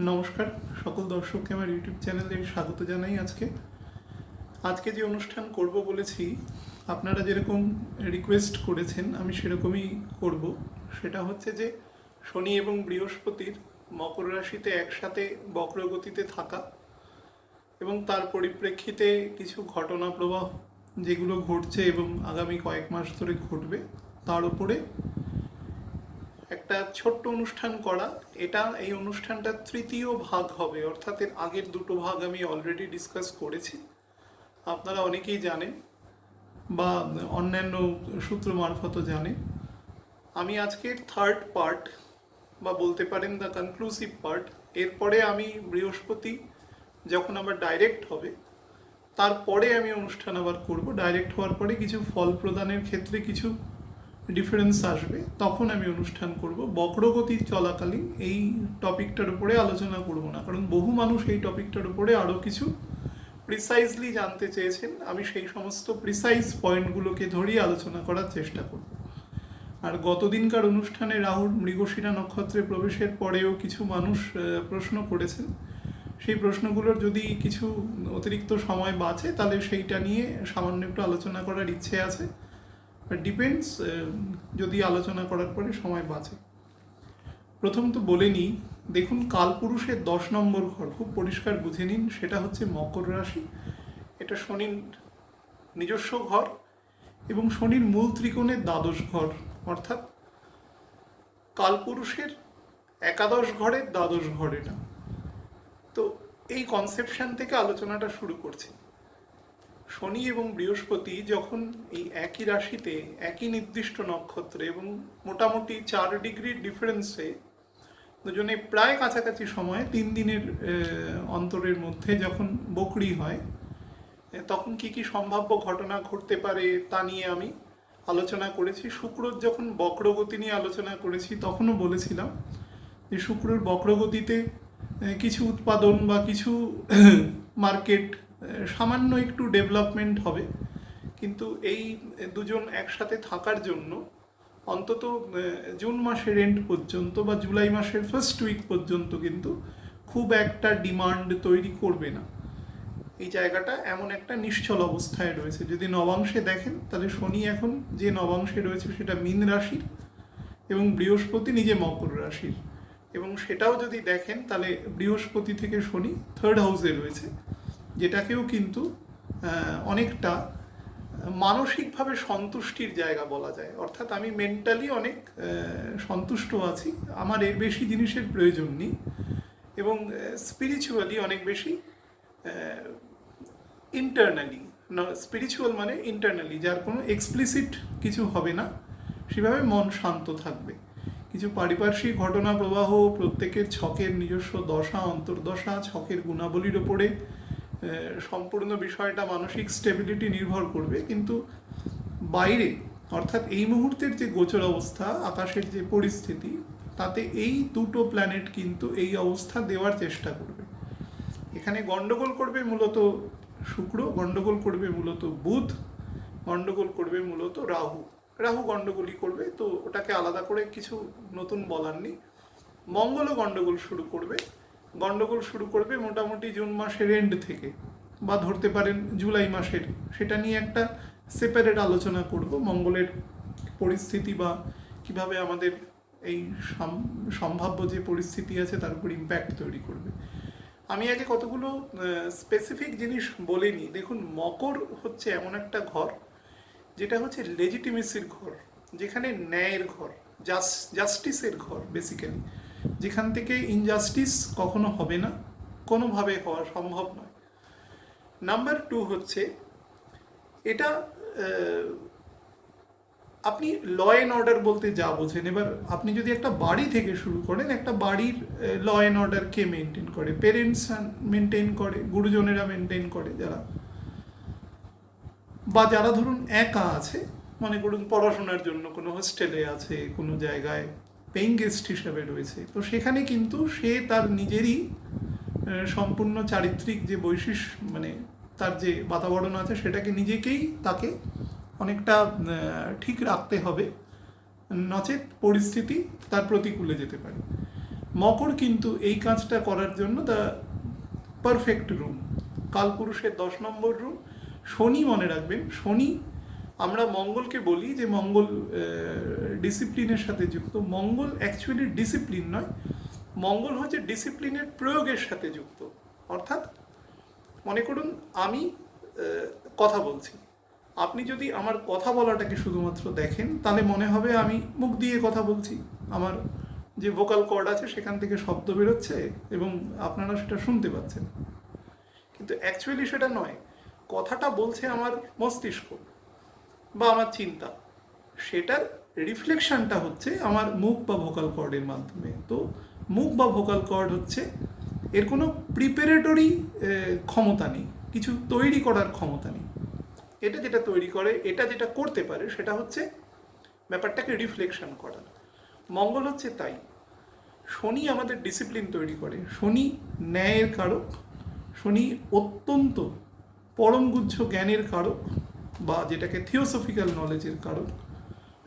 নমস্কার সকল দর্শককে আমার ইউটিউব চ্যানেলে স্বাগত জানাই। আজকে যে অনুষ্ঠান করব বলেছি, আপনারা যেরকম রিকোয়েস্ট করেছেন আমি সেরকমই করব। সেটা হচ্ছে যে শনি এবং বৃহস্পতির মকর রাশিতে একসাথে বক্রগতিতে থাকা এবং তার পরিপ্রেক্ষিতে কিছু ঘটনা প্রবাহ যেগুলো ঘটছে এবং আগামী কয়েক মাস ধরে ঘটবে তার উপরে একটা ছোট্ট অনুষ্ঠান করা। এই অনুষ্ঠানটা তৃতীয় ভাগ হবে, অর্থাৎ এর আগের দুটো ভাগ আমি অলরেডি ডিসকাস করেছি, আপনারা অনেকেই জানেন বা অন্যান্য সূত্র মারফতও জানেন। আমি আজকের থার্ড পার্ট বা বলতে পারেন দ্য কনক্লুসিভ পার্ট। এরপরে আমি বৃহস্পতি যখন আবার ডাইরেক্ট হবে তারপরে আমি অনুষ্ঠান আবার করব। ডাইরেক্ট হওয়ার পরে কিছু ফল প্রদানের ক্ষেত্রে কিছু ডিফারেন্স আসবে, তখন আমি অনুষ্ঠান করব। বক্রগতি চলাকালীন এই টপিকটার উপরে আলোচনা করব না, কারণ বহু মানুষ এই টপিকটার উপরে আরও কিছু প্রিসাইজলি জানতে চেয়েছেন। আমি সেই সমস্ত প্রিসাইজ পয়েন্টগুলোকে ধরিয়ে আলোচনা করার চেষ্টা করব। আর গতদিনকার অনুষ্ঠানে রাহুর মৃগশিরা নক্ষত্রে প্রবেশের পরেও কিছু মানুষ প্রশ্ন করেছেন। সেই প্রশ্নগুলোর যদি কিছু অতিরিক্ত সময় বাঁচে তাহলে সেইটা নিয়ে সামান্য একটু আলোচনা করার ইচ্ছে আছে। ডিপেন্ডস যদি আলোচনা করার পরে সময় বাঁচে। প্রথম তো বলে নিই, দেখুন কালপুরুষের 10 নম্বর ঘর খুব পরিষ্কার বুঝে নিন, সেটা হচ্ছে মকর রাশি। এটা শনির নিজস্ব ঘর এবং শনির মূল ত্রিকোণের দ্বাদশ ঘর, অর্থাৎ কালপুরুষের একাদশ ঘরের দ্বাদশ ঘর এটা। তো এই কনসেপশন থেকে আলোচনাটা শুরু করছি। শনি এবং বৃহস্পতি যখন এই একই রাশিতে একই নির্দিষ্ট নক্ষত্রে এবং মোটামুটি 4 ডিগ্রির ডিফারেন্সে দুজনে প্রায় কাছাকাছি সময় 3 দিনের অন্তরের মধ্যে যখন বকরি হয়, তখন কি কি সম্ভাব্য ঘটনা ঘটতে পারে তা নিয়ে আমি আলোচনা করেছি। শুক্রর যখন বক্রগতি নিয়ে আলোচনা করেছি তখনও বলেছিলাম যে শুক্রর বক্রগতিতে কিছু উৎপাদন বা কিছু মার্কেট সামান্য একটু ডেভেলপমেন্ট হবে, কিন্তু এই দুজন একসাথে থাকার জন্য অন্তত জুন মাসের এন্ড পর্যন্ত বা জুলাই মাসের ফার্স্ট উইক পর্যন্ত কিন্তু খুব একটা ডিমান্ড তৈরি করবে না। এই জায়গাটা এমন একটা নিশ্চল অবস্থায় রয়েছে। যদি নবাংশে দেখেন তাহলে শনি এখন যে নবাংশে রয়েছে সেটা মীন রাশির এবং বৃহস্পতি নিজে মকর রাশির, এবং সেটাও যদি দেখেন তাহলে বৃহস্পতি থেকে শনি থার্ড হাউসে রয়েছে, যেটাকেও কিন্তু অনেকটা মানসিকভাবে সন্তুষ্টির জায়গা বলা যায়। অর্থাৎ আমি মেন্টালি অনেক সন্তুষ্ট আছি, আমার এর বেশি জিনিসের প্রয়োজন নেই, এবং স্পিরিচুয়ালি অনেক বেশি ইন্টারনালি, স্পিরিচুয়াল মানে ইন্টারনালি, যার কোনো এক্সপ্লিসিট কিছু হবে না, সেভাবে মন শান্ত থাকবে। কিছু পারিপার্শ্বিক ঘটনা প্রবাহ প্রত্যেকের ছকের নিজস্ব দশা অন্তর্দশা ছকের গুণাবলীর ওপরে সম্পূর্ণ বিষয়টা মানসিক স্টেবিলিটি নির্ভর করবে, কিন্তু বাইরে অর্থাৎ এই মুহূর্তের যে গোচর অবস্থা আকাশের যে পরিস্থিতি তাতে এই দুটো প্ল্যানেট কিন্তু এই অবস্থা দেওয়ার চেষ্টা করবে। এখানে গন্ডগোল করবে মূলত শুক্র, গন্ডগোল করবে মূলত বুধ, গন্ডগোল করবে মূলত রাহু গন্ডগোলই করবে, তো ওটাকে আলাদা করে কিছু নতুন বলার নেই। মঙ্গলও গন্ডগোল শুরু করবে মোটামুটি জুন মাসের এন্ড থেকে, বা ধরতে পারেন জুলাই মাসের। সেটা নিয়ে একটা সেপারেট আলোচনা করব, মঙ্গলের পরিস্থিতি বা কিভাবে আমাদের এই সম্ভাব্য যে পরিস্থিতি আছে তার উপর ইম্প্যাক্ট তৈরি করবে। আমি আগে কতগুলো স্পেসিফিক জিনিস বলে নিই। দেখুন মকর হচ্ছে এমন একটা ঘর যেটা হচ্ছে লেজিটিমেসির ঘর, যেখানে ন্যায়ের ঘর, জাস্টিসের ঘর বেসিক্যালি, যেখান থেকে ইনজাস্টিস কখনো হবে না, কোনোভাবে হওয়া সম্ভব নয়। নাম্বার 2 হচ্ছে এটা আপনি ল অ্যান্ড অর্ডার বলতে যা বোঝেন। এবার আপনি যদি একটা বাড়ি থেকে শুরু করেন, একটা বাড়ির ল অ্যান্ড অর্ডার কে মেনটেন করে? পেরেন্টস মেনটেন করে, গুরুজনেরা মেনটেন করে, যারা ধরুন একা আছে, মনে করুন পড়াশোনার জন্য কোনো হোস্টেলে আছে, কোনো জায়গায় পেইং গেস্ট হিসেবে রয়েছে, তো সেখানে কিন্তু সে তার নিজেরই সম্পূর্ণ চারিত্রিক যে বৈশিষ্ট্য, মানে তার যে বাতাবরণ আছে সেটাকে নিজেকেই তাকে অনেকটা ঠিক রাখতে হবে, নচেত পরিস্থিতি তার প্রতিকূলে যেতে পারে। মকর কিন্তু এই কাজটা করার জন্য দ্য পারফেক্ট রুম, কালপুরুষের 10 নম্বর রুম। শনি মনে রাখবেন, শনি আমরা মঙ্গলকে বলি যে মঙ্গল ডিসিপ্লিনের সাথে যুক্ত। মঙ্গল অ্যাকচুয়ালি ডিসিপ্লিন নয়, মঙ্গল হচ্ছে ডিসিপ্লিনের প্রয়োগের সাথে যুক্ত। অর্থাৎ মনে করুন আমি কথা বলছি, আপনি যদি আমার কথা বলাটাকে শুধুমাত্র দেখেন তাহলে মনে হবে আমি মুখ দিয়ে কথা বলছি, আমার যে ভোকাল কর্ড আছে সেখান থেকে শব্দ বেরোচ্ছে এবং আপনারা সেটা শুনতে পাচ্ছেন। কিন্তু অ্যাকচুয়ালি সেটা নয়, কথাটা বলছে আমার মস্তিষ্ক বা আমার চিন্তা, সেটার রিফ্লেকশনটা হচ্ছে আমার মুখ বা ভোকাল কর্ডের মাধ্যমে। তো মুখ বা ভোকাল কর্ড হচ্ছে, এর কোনো প্রিপারেটরি ক্ষমতা নেই, কিছু তৈরি করার ক্ষমতা নেই। এটা যেটা তৈরি করে, এটা যেটা করতে পারে সেটা হচ্ছে ব্যাপারটাকে রিফ্লেকশন করা। মঙ্গল হচ্ছে তাই। শনি আমাদের ডিসিপ্লিন তৈরি করে, শনি ন্যায়ের কারক, শনি অত্যন্ত পরমগুচ্ছ জ্ঞানের কারক বা যেটাকে থিওসফিক্যাল নলেজের কারক।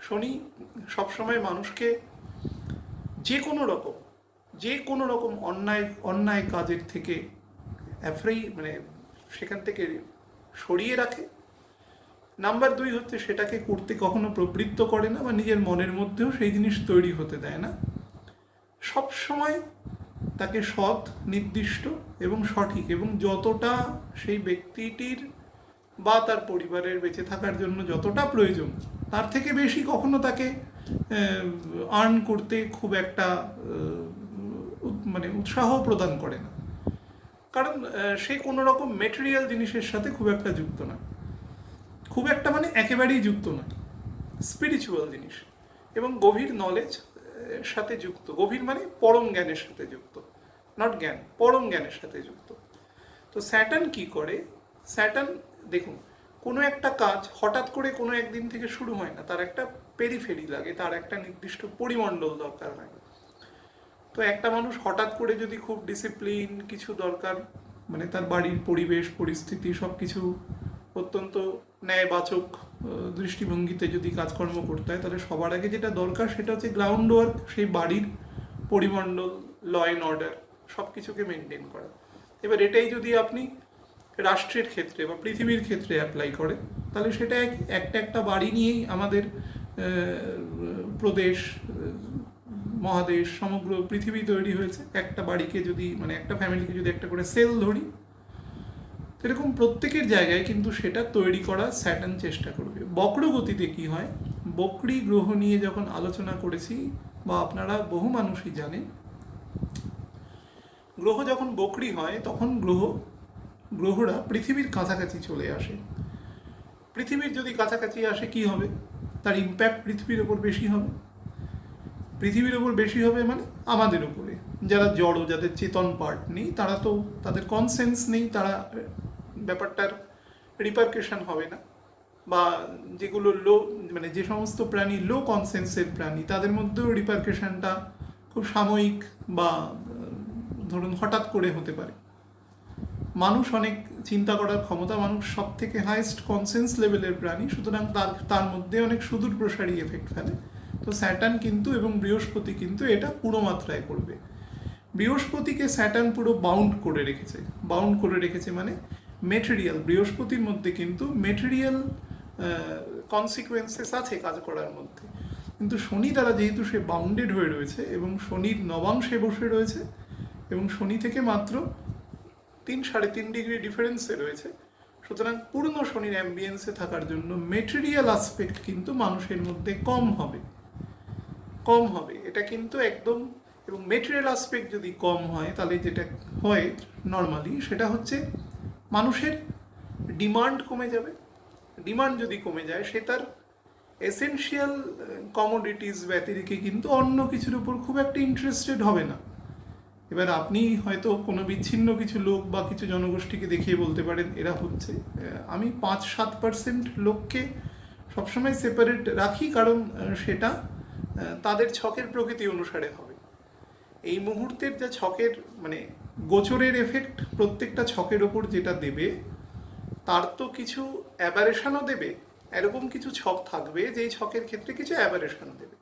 শনি সবসময় মানুষকে যে কোনো রকম অন্যায় কাজের থেকে সেখান থেকে সরিয়ে রাখে। নাম্বার 2 হচ্ছে সেটাকে করতে কখনো প্রবৃত্ত করে না বা নিজের মনের মধ্যেও সেই জিনিস তৈরি হতে দেয় না। সব সময় তাকে সৎ, নির্দিষ্ট এবং সঠিক এবং যতটা সেই ব্যক্তিটির বা তার পরিবারের বেঁচে থাকার জন্য যতটা প্রয়োজন তার থেকে বেশি কখনো তাকে আর্ন করতে খুব একটা উৎসাহ প্রদান করে না, কারণ সে কোনো রকম মেটেরিয়াল জিনিসের সাথে খুব একটা যুক্ত না, খুব একটা একেবারেই যুক্ত নয়। স্পিরিচুয়াল জিনিস এবং গভীর নলেজ সাথে যুক্ত, গভীর পরম জ্ঞানের সাথে যুক্ত, নট জ্ঞান, পরম জ্ঞানের সাথে যুক্ত। তো স্যাটার্ন কি করে? স্যাটার্ন দেখুন, কোনো একটা কাজ হঠাৎ করে কোনো একদিন থেকে শুরু হয় না, তার একটা পেরিফেরি লাগে, তার একটা নির্দিষ্ট পরিমণ্ডল দরকার হয়। তো একটা মানুষ হঠাৎ করে যদি খুব ডিসিপ্লিন কিছু দরকার, তার বাড়ির পরিবেশ পরিস্থিতি সব কিছু অত্যন্ত ন্যায়বাচক দৃষ্টিভঙ্গিতে যদি কাজকর্ম করতে হয়, তাহলে সবার আগে যেটা দরকার সেটা হচ্ছে গ্রাউন্ড ওয়ার্ক, সেই বাড়ির পরিমণ্ডল, ল অ্যান্ড অর্ডার সব কিছুকে মেনটেন করা। এবার এটাই যদি আপনি রাষ্ট্রের ক্ষেত্রে বা পৃথিবীর ক্ষেত্রে অ্যাপ্লাই করেন, তাহলে সেটা একটা বাড়ি নিয়েই আমাদের প্রদেশ, মহাদেশ, সমগ্র পৃথিবী তৈরি হয়েছে। একটা বাড়িকে যদি একটা ফ্যামিলিকে যদি একটা করে সেল ধরি, এরকম প্রত্যেকের জায়গায় কিন্তু সেটা তৈরি করার স্যাটার্ন চেষ্টা করবে। বক্রগতিতে কি হয়, বক্রী গ্রহ নিয়ে যখন আলোচনা করেছি বা আপনারা বহু মানুষই জানেন, গ্রহ যখন বক্রী হয় তখন গ্রহরা পৃথিবীর কাছাকাছি চলে আসে। পৃথিবীর যদি কাছাকাছি আসে কি হবে? তার ইম্প্যাক্ট পৃথিবীর ওপর বেশি হবে। পৃথিবীর ওপর বেশি হবে আমাদের উপরে, যারা জড়, যাদের চেতন পার্ট নেই, তারা তো তাদের কনসেন্স নেই, তারা ব্যাপারটার রিপারকেশন হবে না। বা যেগুলো যে সমস্ত প্রাণী লো কনসেন্সের প্রাণী, তাদের মধ্যেও রিপারকেশনটা খুব সাময়িক বা ধরুন হঠাৎ করে হতে পারে। মানুষ অনেক চিন্তা করার ক্ষমতা, মানুষ সব থেকে হাইয়েস্ট কনসেন্স লেভেলের প্রাণী, সুতরাং তার মধ্যে অনেক সুদূর প্রসারী এফেক্ট ফেলে। তো স্যাটার্ন কিন্তু এবং বৃহস্পতি কিন্তু এটা পুরো মাত্রায় করবে। বৃহস্পতিকে স্যাটার্ন পুরো বাউন্ড করে রেখেছে মেটেরিয়াল, বৃহস্পতির মধ্যে কিন্তু মেটেরিয়াল কনসিকুয়েন্সেস আছে কাজ করার মধ্যে। কিন্তু শনি দ্বারা যেহেতু সে বাউন্ডেড হয়ে রয়েছে এবং শনির নবাংশে বসে রয়েছে এবং শনি থেকে মাত্র 3-3.5 ডিগ্রি ডিফারেন্সে রয়েছে, সুতরাং পূর্ণ শনির অ্যাম্বিয়েন্সে থাকার জন্য মেটেরিয়াল আসপেক্ট কিন্তু মানুষের মধ্যে কম হবে, এটা কিন্তু একদম। এবং মেটেরিয়াল আসপেক্ট যদি কম হয় তাহলে যেটা হয় নর্মালি সেটা হচ্ছে মানুষের ডিমান্ড কমে যাবে। ডিমান্ড যদি কমে যায়, সে তার এসেনশিয়াল কমোডিটিস ব্যতিরেকে কিন্তু অন্য কিছুর উপর খুব একটা ইন্টারেস্টেড হবে না। এবার আপনি হয়তো কোনো বিচ্ছিন্ন কিছু লোক বা কিছু জনগোষ্ঠীকে দেখিয়ে বলতে পারেন এরা হচ্ছে, আমি 5-7% লোককে সবসময় সেপারেট রাখি, কারণ সেটা তাদের ছকের প্রকৃতি অনুসারে হবে। এই মুহূর্তের যা ছকের গোচরের এফেক্ট প্রত্যেকটা ছকের ওপর যেটা দেবে, তার তো কিছু অ্যাবারেশনও দেবে। এরকম কিছু ছক থাকবে যেই ছকের ক্ষেত্রে কিছু অ্যাবারেশন দেবে।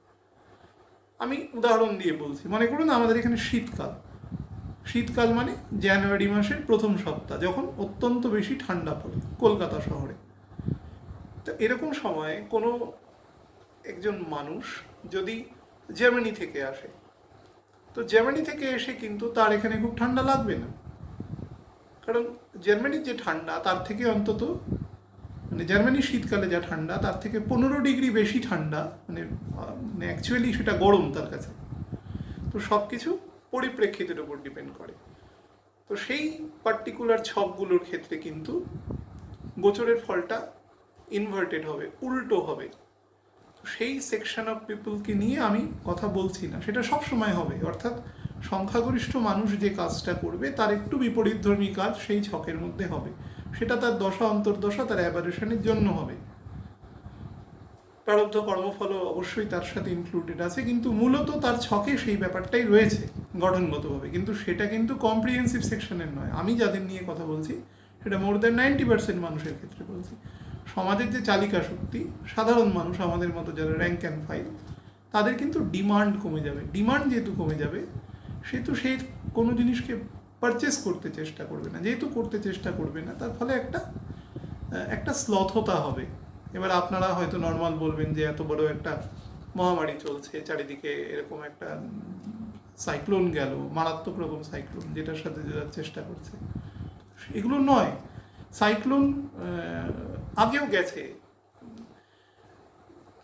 আমি উদাহরণ দিয়ে বলছি, মনে করুন আমাদের এখানে শীতকাল, শীতকাল মানে জানুয়ারি মাসের প্রথম সপ্তাহ, যখন অত্যন্ত বেশি ঠান্ডা পড়ে কলকাতা শহরে। তো এরকম সময়ে কোনো একজন মানুষ যদি জার্মানি থেকে আসে, তো জার্মানি থেকে এসে কিন্তু তার এখানে খুব ঠান্ডা লাগবে না, কারণ জার্মানির যে ঠান্ডা তার থেকে অন্তত, মানে জার্মানির শীতকালে যা ঠান্ডা তার থেকে 15 ডিগ্রি বেশি ঠান্ডা, মানে অ্যাকচুয়ালি সেটা গরম তার কাছে। তো সব কিছু পরিপ্রেক্ষিতের উপর ডিপেন্ড করে। তো সেই পার্টিকুলার ছকগুলোর ক্ষেত্রে কিন্তু গোচরের ফলটা ইনভার্টেড হবে, উল্টো হবে। সেই সেকশন অফ পিপলকে নিয়ে আমি কথা বলছি না, সেটা সব সময় হবে। অর্থাৎ সংখ্যাগরিষ্ঠ মানুষ যে কাজটা করবে তার একটু বিপরীতধর্মী কাজ সেই ছকের মধ্যে হবে, সেটা তার দশা অন্তর্দশা, তার অ্যাবারেশনের জন্য হবে। প্রারব্ধ কর্মফল অবশ্যই তার সাথে ইনক্লুডেড আছে, কিন্তু মূলত তার ছকে সেই ব্যাপারটাই রয়েছে গঠনগতভাবে, কিন্তু সেটা কিন্তু কম্প্রিহেন্সিভ সেকশনের নয়। আমি যাদের নিয়ে কথা বলছি সেটা মোর দ্যান 90% মানুষের ক্ষেত্রে বলছি। সমাজের যে চালিকা শক্তি, সাধারণ মানুষ আমাদের মতো যারা র্যাঙ্ক অ্যান্ড ফাইল, তাদের কিন্তু ডিমান্ড কমে যাবে। ডিমান্ড যেহেতু কমে যাবে, সেহেতু সেই কোনো জিনিসকে পারচেস করতে চেষ্টা করবে না। যেহেতু করতে চেষ্টা করবে না, তার ফলে একটা শ্লথতা হবে। এবার আপনারা হয়তো নর্মাল বলবেন যে এত বড় একটা মহামারী চলছে চারিদিকে, এরকম একটা সাইক্লোন গেল, মারাত্মক রকম সাইক্লোন, যেটার সাথে যাওয়ার চেষ্টা করছে। এগুলো নয়, সাইক্লোন আগেও গেছে,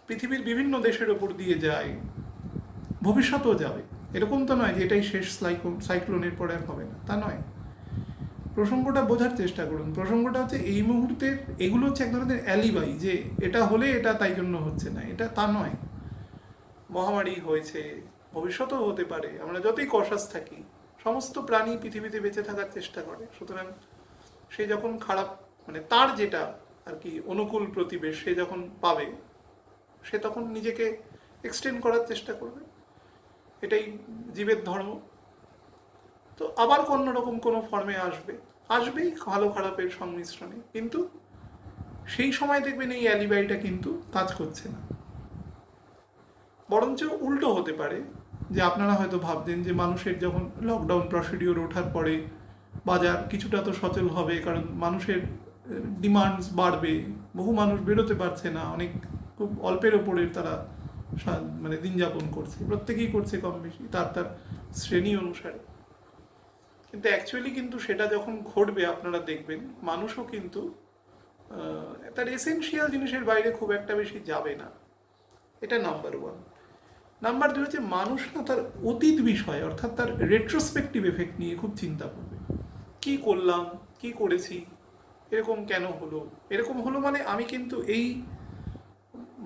পৃথিবীর বিভিন্ন দেশের ওপর দিয়ে যায়, ভবিষ্যতেও যাবে। এরকম তো নয় যে এটাই শেষ সাইক্লোনের পরে আর হবে না, তা নয়। প্রসঙ্গটা বোঝার চেষ্টা করুন। প্রসঙ্গটা হচ্ছে এই মুহূর্তের, এগুলো হচ্ছে এক ধরনের অ্যালিবাই, যে এটা হলে এটা তাই জন্য হচ্ছে না, এটা তা নয়। মহামারী হয়েছে, ভবিষ্যতেও হতে পারে। আমরা যতই কশাস থাকি, সমস্ত প্রাণী পৃথিবীতে বেঁচে থাকার চেষ্টা করে। সুতরাং সে যখন খারাপ, মানে তার যেটা আর কি অনুকূল প্রতিবেশ সে যখন পাবে, সে তখন নিজেকে এক্সটেন্ড করার চেষ্টা করবে। এটাই জীবের ধর্ম। তো আবার অন্যরকম কোনো ফর্মে আসবেই ভালো খারাপের সংমিশ্রণে, কিন্তু সেই সময় দেখবেন এই অ্যালিবাইটা কিন্তু কাজ করছে না। বরঞ্চ উল্টো হতে পারে, যে আপনারা হয়তো ভাবছেন যে মানুষের যখন লকডাউন প্রসিডিওর ওঠার পরে বাজার কিছুটা তো সচল হবে, কারণ মানুষের ডিমান্ডস বাড়বে, বহু মানুষ বেরোতে পারছে না, অনেক খুব অল্পের ওপরে তারা মানে দিন যাপন করছে, প্রত্যেকেই করছে কম বেশি তার শ্রেণী অনুসারে। কিন্তু অ্যাকচুয়ালি কিন্তু সেটা যখন ঘটবে আপনারা দেখবেন মানুষও কিন্তু তার এসেনশিয়াল জিনিসের বাইরে খুব একটা বেশি যাবে না। এটা নাম্বার ওয়ান। নাম্বার দুই হচ্ছে মানুষ না তার অতীত বিষয়, অর্থাৎ তার রেট্রোস্পেক্টিভ এফেক্ট নিয়ে খুব চিন্তা করবে। কি করলাম, কি করেছি, এরকম কেন হলো, এরকম হলো। মানে আমি কিন্তু এই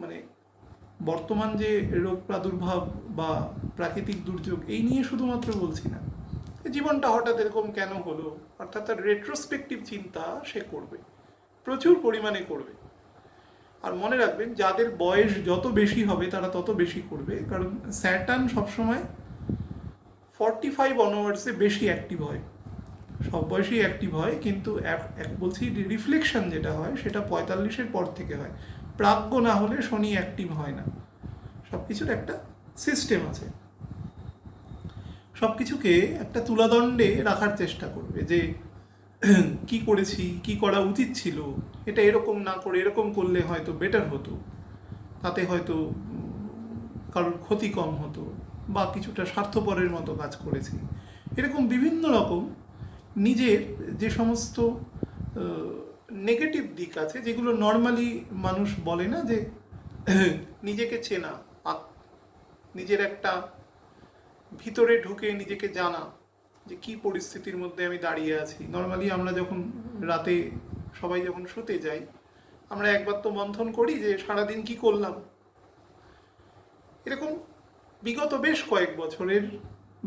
মানে বর্তমান যে রোগ প্রাদুর্ভাব বা প্রাকৃতিক দুর্যোগ এই নিয়ে শুধুমাত্র বলছি না, জীবনটা হঠাৎ এরকম কেন হলো, অর্থাৎ তার রেট্রোস্পেক্টিভ চিন্তা সে করবে, প্রচুর পরিমাণে করবে। আর মনে রাখবেন, যাদের বয়স যত বেশি হবে তারা তত বেশি করবে, কারণ স্যাটার্ন সবসময় 45 অনওয়ার্ডসে বেশি অ্যাক্টিভ হয়। সব বয়সেই অ্যাক্টিভ হয়, কিন্তু বলছি রিফ্লেকশন যেটা হয় সেটা 45-এর পর থেকে হয়। প্রাজ্ঞ না হলে শনি অ্যাক্টিভ হয় না। সব কিছুর একটা সিস্টেম আছে, সব কিছুকে একটা তুলাদণ্ডে রাখার চেষ্টা করবে, যে কি করেছি, কি করা উচিত ছিল, এটা এরকম না করে এরকম করলে হয়তো বেটার হতো, তাতে হয়তো কারোর ক্ষতি কম হতো, বা কিছুটা স্বার্থপরের মতো কাজ করেছি। এরকম বিভিন্ন রকম নিজের যে সমস্ত নেগেটিভ দিক আছে, যেগুলো নর্মালি মানুষ বলে না, যে নিজেকে চেনা, নিজের একটা ভিতরে ঢুকে নিজেকে জানা যে কি পরিস্থিতির মধ্যে আমি দাঁড়িয়ে আছি। নর্মালি আমরা যখন রাতে সবাই যখন শুতে যাই, আমরা একবার তো মন্থন করি যে সারাদিন কি করলাম। এরকম বিগত বেশ কয়েক বছরের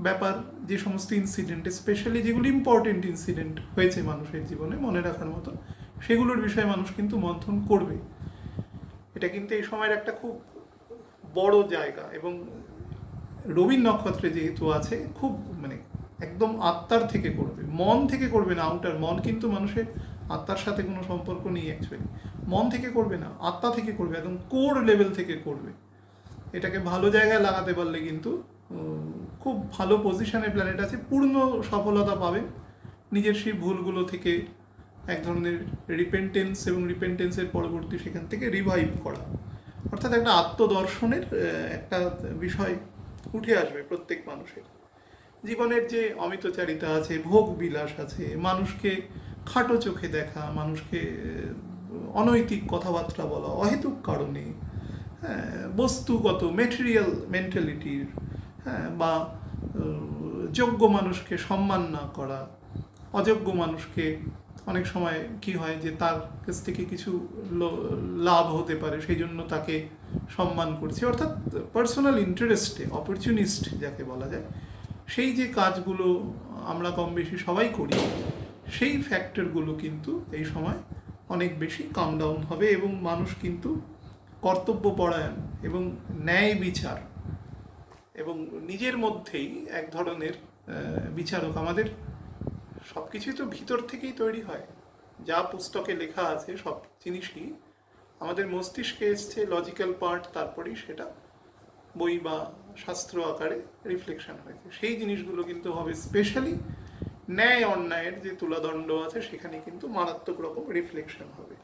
ব্যাপার, যে সমস্ত ইনসিডেন্ট, স্পেশালি যেগুলো ইম্পর্টেন্ট ইনসিডেন্ট হয়েছে মানুষের জীবনে মনে রাখার মতো, সেগুলোর বিষয়ে মানুষ কিন্তু মন্থন করবে। এটা কিন্তু এই সময়ের একটা খুব বড় জায়গা, এবং রবি নক্ষত্রে যেহেতু আছে, খুব মানে একদম আত্মার থেকে করবে, মন থেকে করবে না। আউটার মন কিন্তু মানুষের আত্মার সাথে কোনো সম্পর্ক নেই অ্যাকচুয়ালি। মন থেকে করবে না, আত্মা থেকে করবে, একদম কোর লেভেল থেকে করবে। এটাকে ভালো জায়গায় লাগাতে পারলে কিন্তু খুব ভালো পজিশনে প্ল্যানেট আছে, পূর্ণ সফলতা পাবে। নিজের সেই ভুলগুলো থেকে এক ধরনের রিপেন্টেন্স এবং রিপেন্টেন্সের পরবর্তী সেখান থেকে রিভাইভ করা, অর্থাৎ একটা আত্মদর্শনের একটা বিষয় উঠে আসবে প্রত্যেক মানুষের জীবনের। যে অমিতচারিতা আছে, ভোগ বিলাস আছে, মানুষকে খাটো চোখে দেখা, মানুষকে অনৈতিক কথাবার্তা বলা অহেতুক কারণে, বস্তুগত মেটেরিয়াল মেন্টালিটির, বা যোগ্য মানুষকে সম্মান না করা, অযোগ্য মানুষকে অনেক সময় কি হয় যে তার কাছ থেকে কিছু লাভ হতে পারে সেই জন্য তাকে সম্মান করছে, অর্থাৎ পার্সোনাল ইন্টারেস্টে অপরচুনিস্ট যাকে বলা যায়, সেই যে কাজগুলো আমরা কম বেশি সবাই করি, সেই ফ্যাক্টরগুলো কিন্তু এই সময় অনেক বেশি কাম ডাউন হবে এবং মানুষ কিন্তু কর্তব্যপরায়ণ এবং ন্যায় বিচার এবং নিজের মধ্যেই এক ধরনের বিচারক। আমাদের সব কিছুই তো ভিতর থেকেই তৈরি হয়, যা পুস্তকে লেখা আছে সব জিনিসই আমাদের মস্তিষ্কে এসছে লজিক্যাল পার্ট, তারপরেই সেটা বই বা শাস্ত্র আকারে রিফ্লেকশন হয়েছে। সেই জিনিসগুলো কিন্তু হবে স্পেশালি ন্যায় অন্যায়ের যে তুলাদণ্ড আছে সেখানে কিন্তু মারাত্মক রকম রিফ্লেকশন হবে।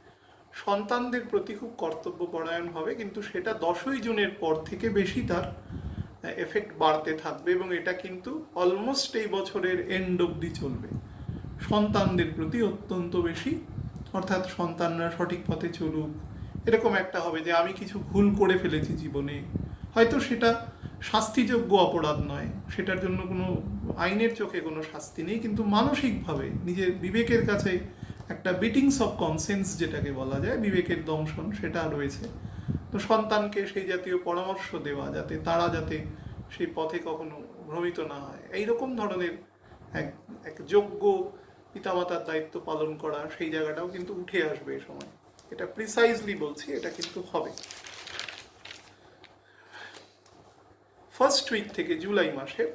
সন্তানদের প্রতি খুব কর্তব্যপরায়ণ হবে, কিন্তু সেটা 10ই জুনের পর থেকে বেশি তার এফেক্ট বাড়তে থাকবে এবং এটা কিন্তু অলমোস্ট এই বছরের এন্ড অবধি চলবে। সন্তানদের প্রতি অত্যন্ত বেশি, অর্থাৎ সন্তানরা সঠিক পথে চলুক, এরকম একটা হবে যে আমি কিছু ভুল করে ফেলেছি জীবনে, হয়তো সেটা শাস্তিযোগ্য অপরাধ নয়, সেটার জন্য কোনো আইনের চোখে কোনো শাস্তি নেই, কিন্তু মানসিকভাবে নিজের বিবেকের কাছে একটা বিটিংস অফ কনসেন্স যেটাকে বলা যায়, বিবেকের দংশন, সেটা রয়েছে। তো সন্তানকে সেই জাতীয় পরামর্শ দেওয়া যাতে তারা যাতে সেই পথে কখনো ভ্রমিত না হয়, এইরকম ধরনের এক যোগ্য পিতামাতার দায়িত্ব পালন করা, সেই জায়গাটাও কিন্তু উঠে আসবে এই সময়। এটা প্রিসাইজলি বলছি, এটা কিন্তু হবে। ফার্স্ট উইক থেকে জুলাই মাসের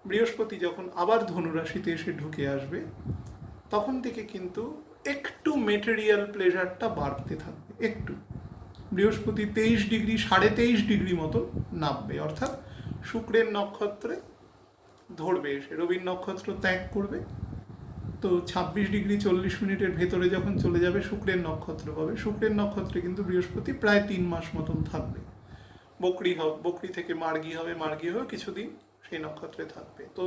বৃহস্পতি যখন আবার ধনুরাশিতে এসে ঢুকে আসবে, তখন থেকে কিন্তু একটু মেটেরিয়াল প্লেজারটা বাড়তে থাকবে। একটু বৃহস্পতি 23 ডিগ্রি 23.5 ডিগ্রি মতো নামবে, অর্থাৎ শুক্রের নক্ষত্রে ধরবে এসে, রবির নক্ষত্র ত্যাগ করবে। তো 26 ডিগ্রি 40 মিনিটের ভেতরে যখন চলে যাবে শুক্রের নক্ষত্র পাবে। শুক্রের নক্ষত্রে কিন্তু বৃহস্পতি প্রায় 3 মাস মতন থাকবে। বকরি থেকে মার্গী হবে, মার্গী হয়ে কিছুদিন সেই নক্ষত্রে থাকবে। তো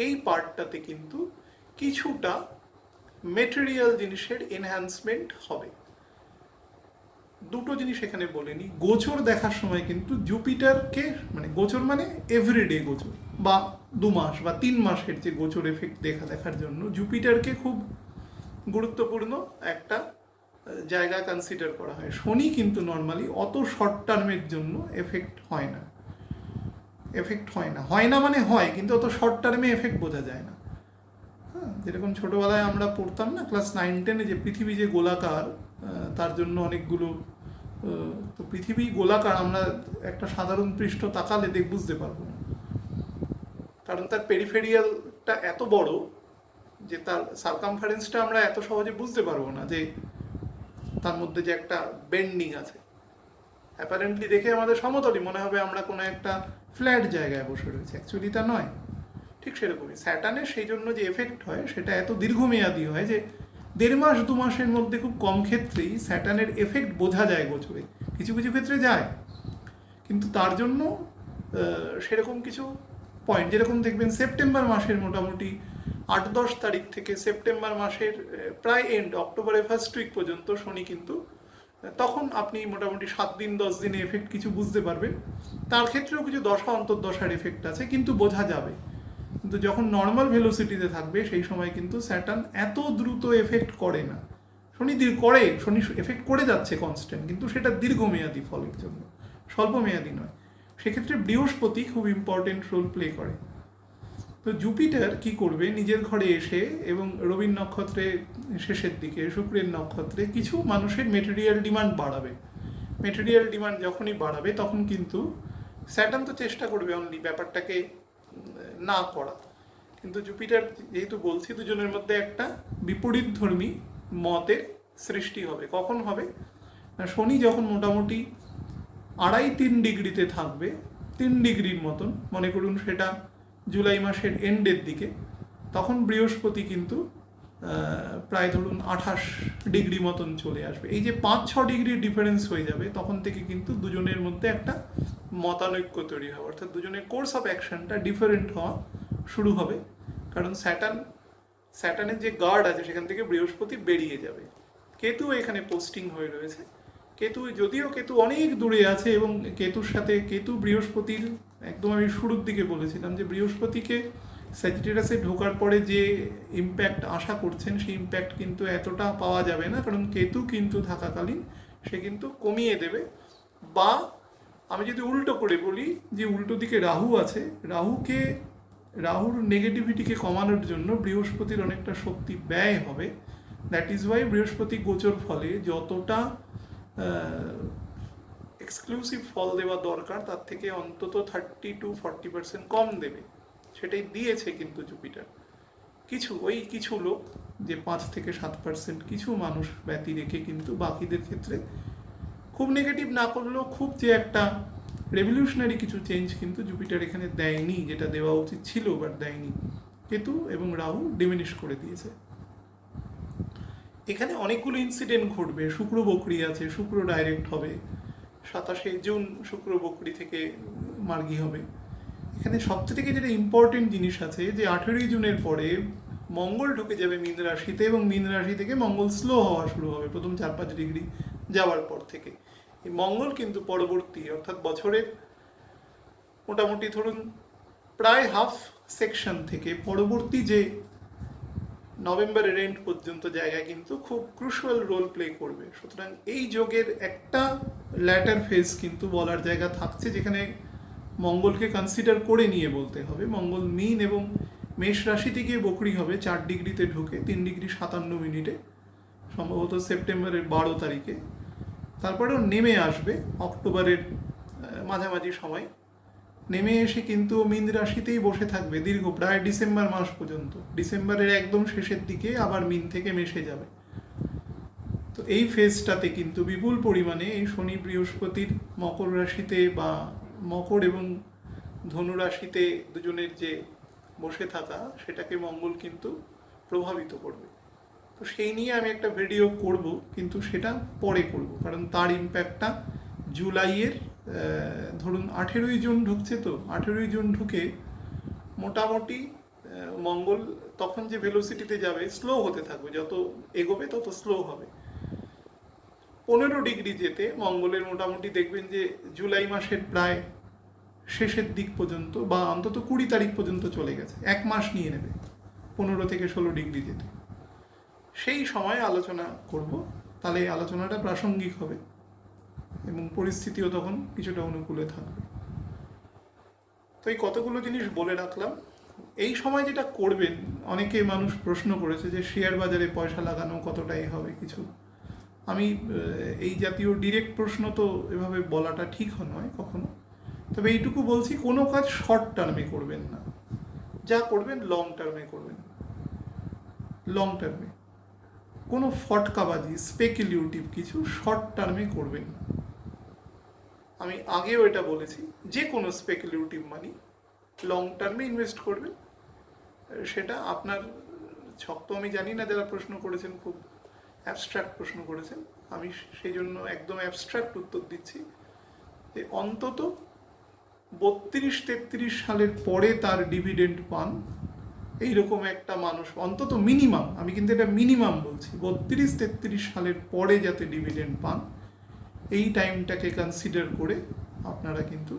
এই পার্টটাতে কিন্তু কিছুটা মেটেরিয়াল জিনিসের এনহ্যান্সমেন্ট হবে। দুটো জিনিস এখানে বলিনি, গোচর দেখার সময় কিন্তু জুপিটারকে, মানে গোচর মানে এভরিডে গোচর বা 2 মাস বা 3 মাসের যে গোচর এফেক্ট দেখার জন্য জুপিটারকে খুব গুরুত্বপূর্ণ একটা জায়গা কনসিডার করা হয়। শনি কিন্তু নর্মালি অত শর্ট টার্মের জন্য এফেক্ট হয় না, হয় না মানে হয়, কিন্তু অত শর্ট টার্মে এফেক্ট বোঝা যায় না। হ্যাঁ, যেরকম ছোটোবেলায় আমরা পড়তাম না ক্লাস 9-10-এ যে পৃথিবী যে গোলাকার, তার জন্য অনেকগুলো, তো পৃথিবী গোলাকার, আমরা একটা সাধারণ পৃষ্ঠ তাকালে বুঝতে পারবো না, কারণ তার পেরিফেরিয়ালটা এত বড় যে তার সার্কামফারেন্সটা আমরা এত সহজে বুঝতে পারবো না যে তার মধ্যে যে একটা বেন্ডিং আছে। অ্যাপারেন্টলি দেখে আমাদের সমতলই মনে হবে, আমরা কোনো একটা ফ্ল্যাট জায়গায় বসে রয়েছে, অ্যাকচুয়ালি তা নয়। ঠিক সেরকমই স্যাটার্নের সেই জন্য যে এফেক্ট হয় সেটা এত দীর্ঘমেয়াদী হয় যে 1.5 মাস 2 মাসের মধ্যে খুব কম ক্ষেত্রেই স্যাটার্নের এফেক্ট বোঝা যায় গোচরে, কিছু কিছু ক্ষেত্রে যায়, কিন্তু তার জন্য সেরকম কিছু পয়েন্ট, যেরকম দেখবেন সেপ্টেম্বর মাসের মোটামুটি 8-10 তারিখ থেকে সেপ্টেম্বর মাসের প্রায় এন্ড, অক্টোবরের ফার্স্ট উইক পর্যন্ত শনি কিন্তু, তখন আপনি মোটামুটি 7 দিন 10 দিনে এফেক্ট কিছু বুঝতে পারবেন। তার ক্ষেত্রেও কিছু দশা অন্তর্দশার এফেক্ট আছে, কিন্তু বোঝা যাবে। কিন্তু যখন নর্মাল ভেলোসিটিতে থাকবে সেই সময় কিন্তু স্যাটার্ন এত দ্রুত এফেক্ট করে না। শনি এফেক্ট করে যাচ্ছে কনস্ট্যান্ট, কিন্তু সেটা দীর্ঘমেয়াদী ফলের জন্য, স্বল্পমেয়াদী নয়। সেক্ষেত্রে বৃহস্পতি খুব ইম্পর্টেন্ট রোল প্লে করে। তো জুপিটার কি করবে, নিজের ঘরে এসে এবং রবির নক্ষত্রে শেষের দিকে, শুক্রের নক্ষত্রে কিছু মানুষের মেটেরিয়াল ডিমান্ড বাড়াবে। মেটেরিয়াল ডিমান্ড যখনই বাড়াবে তখন কিন্তু স্যাটার্ন তো চেষ্টা করবে অনলি ব্যাপারটাকে না করা, কিন্তু জুপিটার যেহেতু বলছি, দুজনের মধ্যে একটা বিপরীতধর্মী মতের সৃষ্টি হবে। কখন হবে না, শনি যখন মোটামুটি 2.5-3 ডিগ্রিতে থাকবে, 3 ডিগ্রির মতন মনে করুন, সেটা জুলাই মাসের এন্ডের দিকে। তখন বৃহস্পতি কিন্তু প্রায় ধরুন 28 ডিগ্রি মতন চলে আসবে। এই যে 5-6 ডিগ্রির ডিফারেন্স হয়ে যাবে, তখন থেকে কিন্তু দুজনের মধ্যে একটা মতানৈক্য তৈরি হবে, অর্থাৎ দুজনের কোর্স অফ অ্যাকশনটা ডিফারেন্ট হওয়া শুরু হবে। কারণ স্যাটার্নের যে গার্ড আছে সেখান থেকে বৃহস্পতি বেরিয়ে যাবে। কেতু এখানে পোস্টিং হয়ে রয়েছে। যদিও কেতু অনেক দূরে আছে, এবং কেতুর সাথে বৃহস্পতির একদম আমি শুরুর দিকে বলেছিলাম যে বৃহস্পতিকে স্যাজিটেরাসে ঢোকার পরে যে ইম্প্যাক্ট আশা করছেন সেই ইম্প্যাক্ট কিন্তু এতটা পাওয়া যাবে না, কারণ কেতু কিন্তু থাকাকালীন সে কিন্তু কমিয়ে দেবে। বা আমি যদি উল্টো করে বলি যে উল্টো দিকে রাহু আছে, রাহুর নেগেটিভিটিকে কমানোর জন্য বৃহস্পতির অনেকটা শক্তি ব্যয় হবে। দ্যাট ইজ ওয়াই বৃহস্পতি গোচর ফলে যতটা এক্সক্লুসিভ ফল দেওয়া দরকার তার থেকে অন্তত 30-40% কম দেবে। সেটাই দিয়েছে কিন্তু জুপিটার। কিছু লোক, যে 5-7% কিছু মানুষ ব্যতি রেখে কিন্তু বাকিদের ক্ষেত্রে খুব নেগেটিভ না করলেও খুব যে একটা রেভলিউশনারি কিছু চেঞ্জ কিন্তু জুপিটার এখানে দেয়নি, যেটা দেওয়া উচিত ছিল বাট দেয়নি। কেতু এবং রাহু ডিমিনিশ করে দিয়েছে। এখানে অনেকগুলো ইনসিডেন্ট ঘটবে। শুক্র বকরি আছে, শুক্র ডাইরেক্ট হবে 27শে জুন, শুক্র বকরি থেকে মার্গী হবে। এখানে সবথেকে যেটা ইম্পর্টেন্ট জিনিস আছে যে 18ই জুনের পরে মঙ্গল ঢুকে যাবে মীন রাশিতে, এবং মীন রাশি থেকে মঙ্গল স্লো হওয়া শুরু হবে প্রথম 4-5 ডিগ্রি যাওয়ার পর থেকে। এই মঙ্গল কিন্তু পরবর্তী, অর্থাৎ বছরের মোটামুটি ধরুন প্রায় হাফ সেকশন থেকে পরবর্তী যে নভেম্বরের এন্ড পর্যন্ত জায়গায় কিন্তু খুব ক্রুশাল রোল প্লে করবে। সুতরাং এই যোগের একটা ল্যাটার ফেজ কিন্তু বলার জায়গা থাকছে, যেখানে মঙ্গলকে কনসিডার করে নিয়ে বলতে হবে। মঙ্গল মীন এবং মেষ রাশিতে গিয়ে বকরি হবে 4 ডিগ্রিতে ঢুকে 3:57 সম্ভবত সেপ্টেম্বরের 12 তারিখে। তারপরেও নেমে আসবে অক্টোবরের মাঝামাঝি সময়। নেমে এসে কিন্তু মীন রাশিতেই বসে থাকবে দীর্ঘ প্রায় ডিসেম্বর মাস পর্যন্ত। ডিসেম্বরের একদম শেষের দিকে আবার মীন থেকে মেশে যাবে। তো এই ফেজটাতে কিন্তু বিপুল পরিমাণে এই শনি বৃহস্পতির মকর রাশিতে বা মকর এবং ধনু রাশিতে দুজনের যে বসে থাকা, সেটাকে মঙ্গল কিন্তু প্রভাবিত করবে। তো সেই নিয়ে আমি একটা ভিডিও করব, কিন্তু সেটা পরে করব, কারণ তার ইম্প্যাক্টটা জুলাইয়ের ধরুন 18ই জুন ঢুকছে। তো 18ই জুন ঢুকে মোটামুটি মঙ্গল তখন যে ভেলোসিটিতে যাবে স্লো হতে থাকবে, যত এগোবে তত স্লো হবে। 15 ডিগ্রি যেতে মঙ্গলের মোটামুটি দেখবেন যে জুলাই মাসের প্রায় শেষের দিক পর্যন্ত বা অন্তত 20 তারিখ পর্যন্ত চলে গেছে। 1 মাস নিয়ে নেবে 15 থেকে 16 ডিগ্রি যেতে। সেই সময় আলোচনা করব, তাহলে এই আলোচনাটা প্রাসঙ্গিক হবে এবং পরিস্থিতিও তখন কিছুটা অনুকূলে থাকবে। তো এই কতগুলো জিনিস বলে রাখলাম। এই সময় যেটা করবেন, অনেকে মানুষ প্রশ্ন করেছে যে শেয়ার বাজারে পয়সা লাগানো কতটাই হবে কিছু। আমি এই জাতীয় ডিরেক্ট প্রশ্ন তো এভাবে বলাটা ঠিক নয় কখনো। তবে এইটুকু বলছি, কোনো কাজ শর্ট টার্মে করবেন না, যা করবেন লং টার্মে করবেন। লং টার্মে কোনো ফটকাবাজি স্পেকুলেটিভ কিছু শর্ট টার্মে করবেন না। আমি আগেও এটা বলেছি, যে কোনো স্পেকুলেটিভ মানি লং টার্মে ইনভেস্ট করবেন। সেটা আপনার ছক তো আমি জানি না, যারা প্রশ্ন করেছেন খুব অ্যাবস্ট্রাক্ট প্রশ্ন করেছেন। আমি সেই জন্য একদম অ্যাবস্ট্রাক্ট উত্তর দিচ্ছি যে অন্তত 32-33 সালের পরে তার ডিভিডেন্ড পান এইরকম একটা মানুষ, অন্তত মিনিমাম, আমি কিন্তু এটা মিনিমাম বলছি, 32-33 সালের পরে যাতে ডিভিডেন্ড পান, এই টাইমটাকে কনসিডার করে আপনারা কিন্তু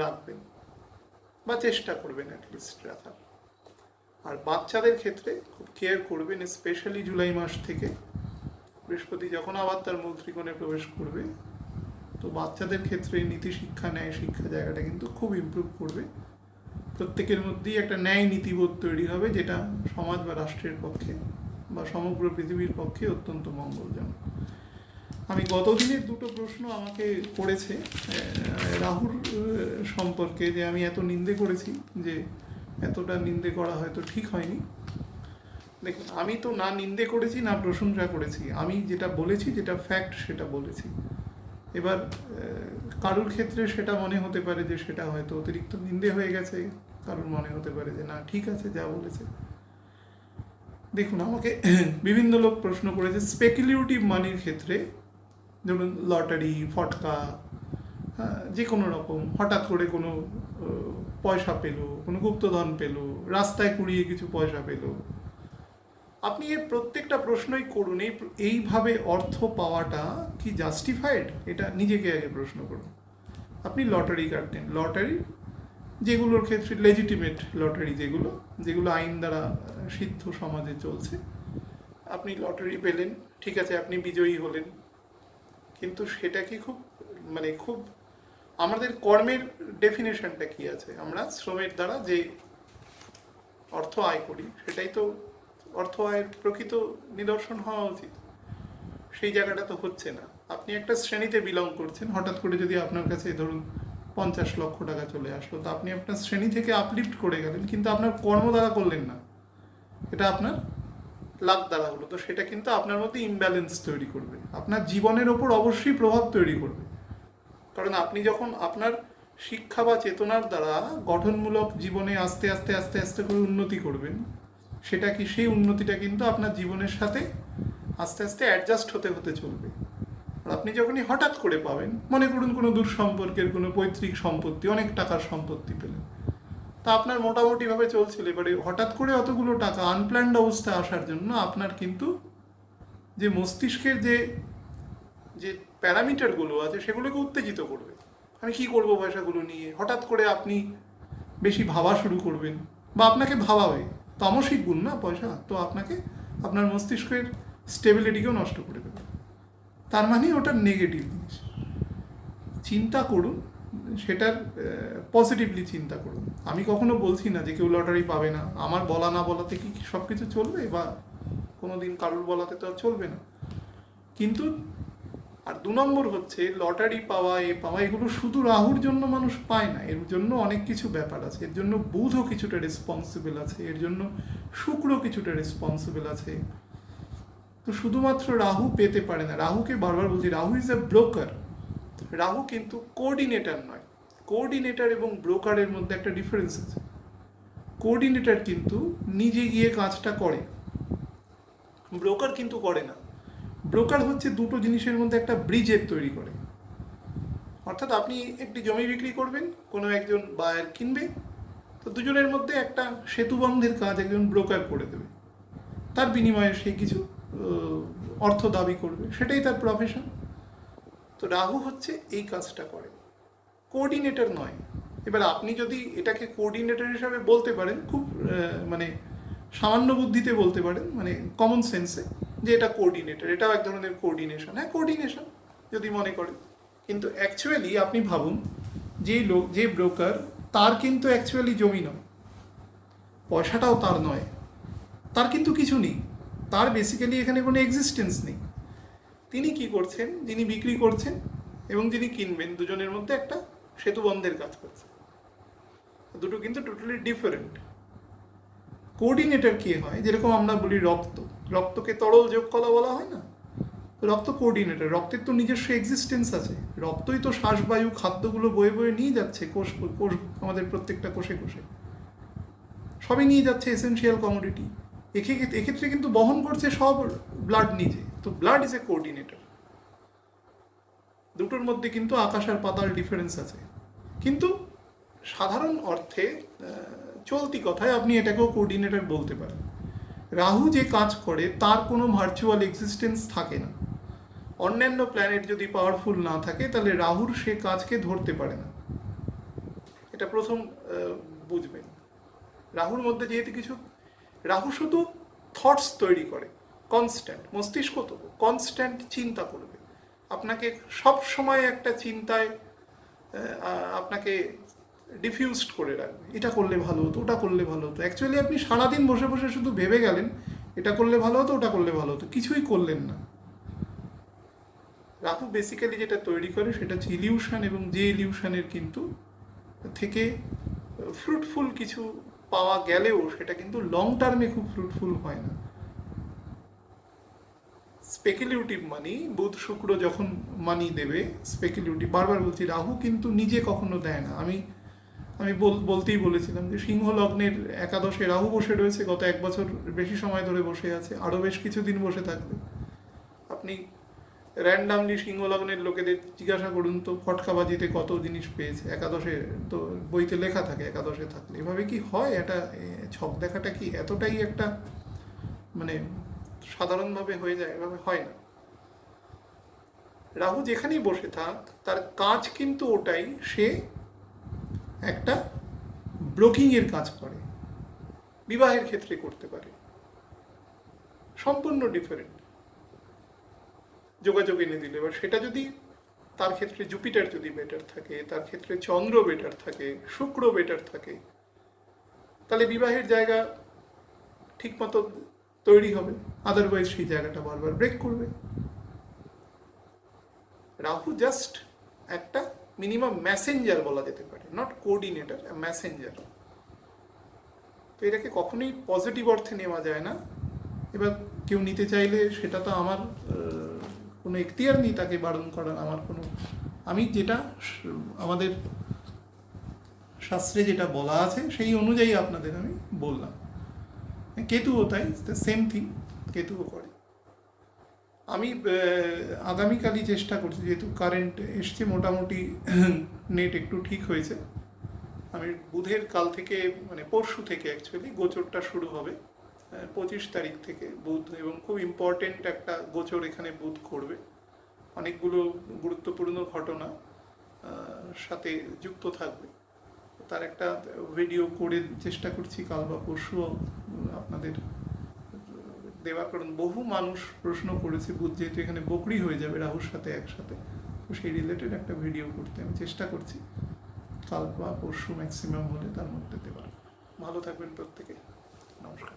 রাখবেন বা চেষ্টা করবেন অ্যাটলিস্ট রাখার। আর বাচ্চাদের ক্ষেত্রে খুব কেয়ার করবেন, স্পেশালি জুলাই মাস থেকে বৃহস্পতি যখন আবার তার মূল ত্রিকোণে প্রবেশ করবে। তো বাচ্চাদের ক্ষেত্রে নীতি শিক্ষা, ন্যায় শিক্ষা জায়গাটা কিন্তু খুব ইমপ্রুভ করবে। প্রত্যেকের মধ্যেই একটা ন্যায় নীতিবোধ তৈরি হবে, যেটা সমাজ বা রাষ্ট্রের পক্ষে বা সমগ্র পৃথিবীর পক্ষে অত্যন্ত মঙ্গলজনক। আমি গতদিনের 2টো প্রশ্ন আমাকে করেছে রাহুর সম্পর্কে, যে আমি এত নিন্দে করেছি, যে এতটা নিন্দে করা হয়তো ঠিক হয়নি। দেখুন, আমি তো না নিন্দে করেছি না প্রশংসা করেছি, আমি যেটা বলেছি, যেটা ফ্যাক্ট সেটা বলেছি। এবার কারোর ক্ষেত্রে সেটা মনে হতে পারে যে সেটা হয়তো অতিরিক্ত নিন্দে হয়ে গেছে, কারোর মনে হতে পারে যে না ঠিক আছে যা বলেছে। দেখুন, আমাকে বিভিন্ন লোক প্রশ্ন করেছে স্পেকুলেটিভ মানির ক্ষেত্রে, ধরুন লটারি, ফটকা, যে কোনো রকম হঠাৎ করে কোনো পয়সা পেলো, কোনো গুপ্তধন পেলো, রাস্তায় কুড়িয়ে কিছু পয়সা পেলো, আপনি এর প্রত্যেকটা প্রশ্নই করুন এইভাবে অর্থ পাওয়াটা কি জাস্টিফাইড, এটা নিজেকে আগে প্রশ্ন করুন। আপনি লটারি কাটলেন, লটারি যেগুলোর ক্ষেত্রে লেজিটিমেট লটারি, যেগুলো আইন দ্বারা সিদ্ধ সমাজে চলছে, আপনি লটারি পেলেন, ঠিক আছে, আপনি বিজয়ী হলেন, কিন্তু সেটা কি খুব আমাদের কর্মের ডেফিনেশনটা কি আছে? আমরা শ্রমের দ্বারা যে অর্থ আয় করি সেটাই তো অর্থ আয়ের প্রকৃত নিদর্শন হওয়া উচিত। সেই জায়গাটা তো হচ্ছে না। আপনি একটা শ্রেণীতে বিলং করছেন, হঠাৎ করে যদি আপনার কাছে ধরুন 50 লক্ষ টাকা চলে আসলো, তো আপনি আপনার শ্রেণী থেকে আপলিফ্ট করে গেলেন, কিন্তু আপনার কর্ম দ্বারা করলেন না, এটা আপনার লাক দ্বারা হলো। তো সেটা কিন্তু আপনার মধ্যে ইমব্যালেন্স তৈরি করবে, আপনার জীবনের ওপর অবশ্যই প্রভাব তৈরি করবে। কারণ আপনি যখন আপনার শিক্ষা বা চেতনার দ্বারা গঠনমূলক জীবনে আস্তে আস্তে আস্তে আস্তে করে উন্নতি করবেন, সেই উন্নতিটা কিন্তু আপনার জীবনের সাথে আস্তে আস্তে অ্যাডজাস্ট হতে হতে চলবে। আর আপনি যখনই হঠাৎ করে পাবেন, মনে করুন কোনো দূর সম্পর্কের কোনো পৈতৃক সম্পত্তি, অনেক টাকার সম্পত্তি পেলেন, তা আপনার মোটামুটিভাবে চলছিল, এবারে হঠাৎ করে অতগুলো টাকা আনপ্ল্যান্ড অবস্থায় আসার জন্য আপনার কিন্তু যে মস্তিষ্কের যে প্যারামিটারগুলো আছে সেগুলোকে উত্তেজিত করবে। আমি কী করবো পয়সাগুলো নিয়ে, হঠাৎ করে আপনি বেশি ভাবা শুরু করবেন, বা আপনাকে ভাবাবে, তামসিক গুণ না পয়সা, তো আপনার মস্তিষ্কের স্টেবিলিটিকেও নষ্ট করে দেবে। তার মানে ওটা নেগেটিভ জিনিস। চিন্তা করুন, সেটার পজিটিভলি চিন্তা করুন। আমি কখনো বলছি না যে কেউ লটারি পাবে না, আমার বলা না বলাতে কি সব কিছু চলবে, বা কোনো দিন কারোর বলাতে তো আর চলবে না। কিন্তু আর 2 নম্বর হচ্ছে, লটারি পাওয়া এগুলো শুধু রাহুর জন্য মানুষ পায় না, এর জন্য অনেক কিছু ব্যাপার আছে, এর জন্য বুধও কিছুটা রেসপন্সিবল আছে, এর জন্য শুক্র কিছুটা রেসপন্সিবল আছে। তো শুধুমাত্র রাহু পেতে পারে না। রাহুকে বারবার বলছি, Rahu is a broker. Rahu কিন্তু কোঅর্ডিনেটর নয়। কোঅর্ডিনেটর এবং ব্রোকারের মধ্যে একটা ডিফারেন্স আছে। কোঅর্ডিনেটর কিন্তু নিজে গিয়ে কাজটা করে, ব্রোকার কিন্তু করে না। ব্রোকার হচ্ছে দুটো জিনিসের মধ্যে একটা ব্রিজের তৈরি করে। অর্থাৎ আপনি একটি জমি বিক্রি করবেন, কোনো একজন বায়ার কিনবে, তো দুজনের মধ্যে একটা সেতুবন্ধের কাজ একজন ব্রোকার করে দেবে, তার বিনিময়ে সে কিছু অর্থ দাবি করবে, সেটাই তার প্রফেশন। তো রাহু হচ্ছে এই কাজটা করে, কোঅর্ডিনেটর নয়। এবার আপনি যদি এটাকে কোঅর্ডিনেটর হিসাবে বলতে পারেন, খুব সামান্য বুদ্ধিতে বলতে পারেন, কমন সেন্সে, যে এটা কোঅর্ডিনেটর, এটাও এক ধরনের কোঅর্ডিনেশন। হ্যাঁ, কোঅর্ডিনেশন যদি মনে করেন, কিন্তু অ্যাকচুয়ালি আপনি ভাবুন, যে ব্রোকার, তার কিন্তু অ্যাকচুয়ালি জমি নয়, পয়সাটাও তার নয়, তার কিন্তু কিছু নেই, তার বেসিক্যালি এখানে কোনো এক্সিস্টেন্স নেই। তিনি কি করছেন, যিনি বিক্রি করছেন এবং যিনি কিনবেন, দুজনের মধ্যে একটা সেতুবন্ধের কাজ করছে। দুটো কিন্তু টোটালি ডিফারেন্ট। কোঅর্ডিনেটর কে হয়, যেরকম আমরা বলি রক্তকে তরল যোগ কলা বলা হয় না, রক্ত কোঅর্ডিনেটর। রক্তের তো নিজস্ব এক্সিস্টেন্স আছে, রক্তই তো শ্বাসবায়ু খাদ্যগুলো বয়ে বয়ে নিয়ে যাচ্ছে, কোষ আমাদের প্রত্যেকটা কোষে কোষে সবই নিয়ে যাচ্ছে, এসেনশিয়াল কমোডিটি। এক্ষেত্রে কিন্তু বহন করছে সব ব্লাড নিজে। তো ব্লাড ইজ এ কোঅর্ডিনেটর। দুটোর মধ্যে কিন্তু আকাশ আর পাতাল ডিফারেন্স আছে। কিন্তু সাধারণ অর্থে চলতি কথায় আপনি এটাকেও কোঅর্ডিনেটর বলতে পারেন। রাহু যে কাজ করে তার কোনো ভার্চুয়াল এক্সিস্টেন্স থাকে না। অন্যান্য প্ল্যানেট যদি পাওয়ারফুল না থাকে, তাহলে রাহুর সে কাজকে ধরতে পারে না। এটা প্রথম বুঝবেন। রাহুর মধ্যে যেহেতু রাহু শুধু থটস তৈরি করে, কনস্ট্যান্ট, মস্তিষ্ক তো কনস্ট্যান্ট চিন্তা করবে, আপনাকে সব সময় একটা চিন্তায় আপনাকে ডিফিউজড করে রাখবে, এটা করলে ভালো হতো, ওটা করলে ভালো হতো। অ্যাকচুয়ালি আপনি সারাদিন বসে বসে শুধু ভেবে গেলেন, এটা করলে ভালো হতো, ওটা করলে ভালো হতো, কিছুই করলেন না। রাহু বেসিক্যালি যেটা তৈরি করে সেটা হচ্ছে ইলিউশন, এবং যে ইলিউশনের কিন্তু থেকে ফ্রুটফুল কিছু পাওয়া গেলেও সেটা কিন্তু লং টার্মে খুব ফ্রুটফুল হয় না। স্পেকুলেটিভ মানি, বুধ শুক্র যখন মানি দেবে স্পেকুলেটিভ, বারবার বলছি রাহু কিন্তু নিজে কখনো দেয় না। আমি আমি বলতেই বলেছিলাম যে সিংহ লগ্নের একাদশে রাহু বসে রয়েছে, গত 1 বছর বেশি সময় ধরে বসে আছে, আরও বেশ কিছুদিন বসে থাকবে। আপনি র্যান্ডামলি সিংহ লগ্নের লোকেদের জিজ্ঞাসা করুন তো ফটকাবাজিতে কত জিনিস পেয়েছে একাদশে, তো বইতে লেখা থাকে একাদশে থাকলে। এভাবে কি হয়? এটা ছক দেখাটা কি এতটাই একটা মানে সাধারণভাবে হয়ে যায়? এভাবে হয় না। রাহু যেখানেই বসে থাক তার কাজ কিন্তু ওটাই, সে একটা ব্রোকিংয়ের কাজ করে, বিবাহের ক্ষেত্রে করতে পারে, সম্পূর্ণ ডিফারেন্ট যোগাযোগ এনে দিলে। এবার সেটা যদি তার ক্ষেত্রে জুপিটার যদি বেটার থাকে, তার ক্ষেত্রে চন্দ্র বেটার থাকে, শুক্র বেটার থাকে, তাহলে বিবাহের জায়গা ঠিকমতো তৈরি হবে। আদারওয়াইজ সেই জায়গাটা বারবার ব্রেক করবে। রাহু জাস্ট একটা মিনিমাম মেসেঞ্জার বলা যেতে পারে, নট কোঅর্ডিনেটর, মেসেঞ্জার। তো এটাকে কখনোই পজিটিভ অর্থে নেওয়া যায় না। এবার কেউ নিতে চাইলে সেটা তো আমার কোনো এখতিয়ার নেই তাকে বারণ করার, আমার কোনো, আমি যেটা আমাদের শাস্ত্রে যেটা বলা আছে সেই অনুযায়ী আপনাদের আমি বললাম। কেতুও তাই, সেম থিং, কেতুও করে। আমি আগামীকালই চেষ্টা করছি, যেহেতু কারেন্ট এসছে মোটামুটি, নেট একটু ঠিক হয়েছে, আমি বুধের কাল থেকে মানে পরশু থেকে অ্যাকচুয়ালি গোচরটা শুরু হবে, 25 তারিখ থেকে বুধ, এবং খুব ইম্পর্টেন্ট একটা গোচর এখানে বুধ করবে। অনেকগুলো গুরুত্বপূর্ণ ঘটনা সাথে যুক্ত থাকবে। তার একটা ভিডিও করে চেষ্টা করছি কাল বা পরশু আপনাদের দেওয়ার। কারণ বহু মানুষ প্রশ্ন করেছে বুধ যেহেতু এখানে বকরি হয়ে যাবে রাহুর সাথে একসাথে, তো সেই রিলেটেড একটা ভিডিও করতে আমি চেষ্টা করছি, কাল বা পরশু ম্যাক্সিমাম হলে তার মধ্যে দেওয়ার। ভালো থাকবেন প্রত্যেকে, নমস্কার।